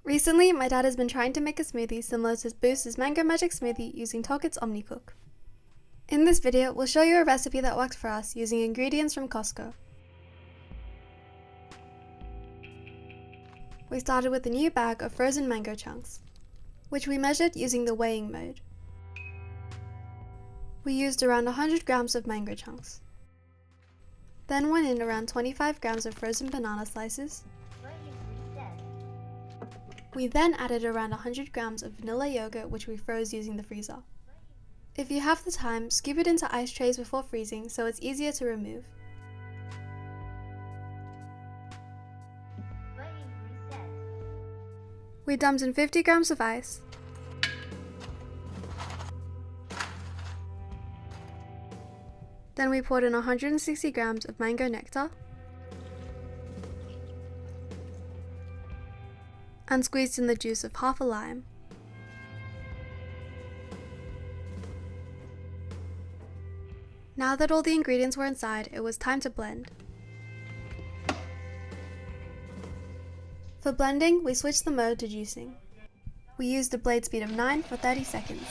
Recently, my dad has been trying to make a smoothie similar to Juice Mango Magic SMOOTHIE using Tokit Omni Cook. In this video, we'll show you a recipe that worked for us using ingredients from Costco. We started with a new bag of frozen mango chunks, which we measured using the weighing mode. We used around 100 grams of mango chunks. Then went in around 25 grams of frozen banana slices. We then added around 100 grams of vanilla yogurt, which we froze using the freezer. If you have the time, scoop it into ice trays before freezing so it's easier to remove. We dumped in 50 grams of ice, then we poured in 160 grams of mango nectar and squeezed in the juice of half a lime. Now that all the ingredients were inside, it was time to blend. For blending, we switched the mode to juicing. We used a blade speed of 9 for 30 seconds.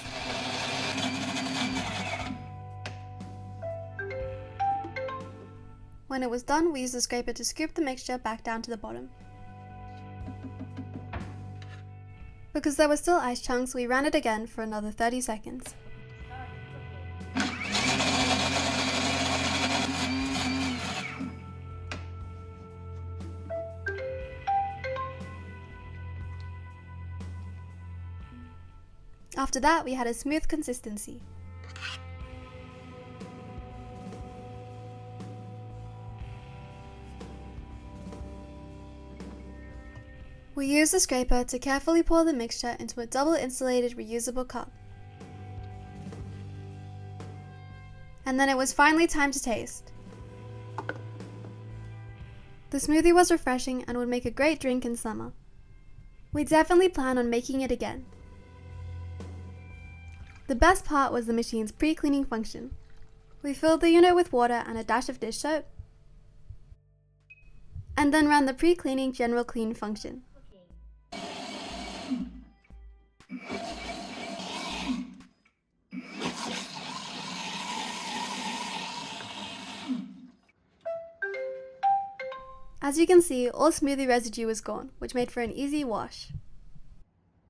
When it was done, we used a scraper to scoop the mixture back down to the bottom. Because there were still ice chunks, we ran it again for another 30 seconds. After that, we had a smooth consistency. We used a scraper to carefully pour the mixture into a double-insulated reusable cup. And then it was finally time to taste. The smoothie was refreshing and would make a great drink in summer. We definitely plan on making it again. The best part was the machine's pre-cleaning function. We filled the unit with water and a dash of dish soap, and then ran the pre-cleaning general clean function. As you can see, all smoothie residue was gone, which made for an easy wash.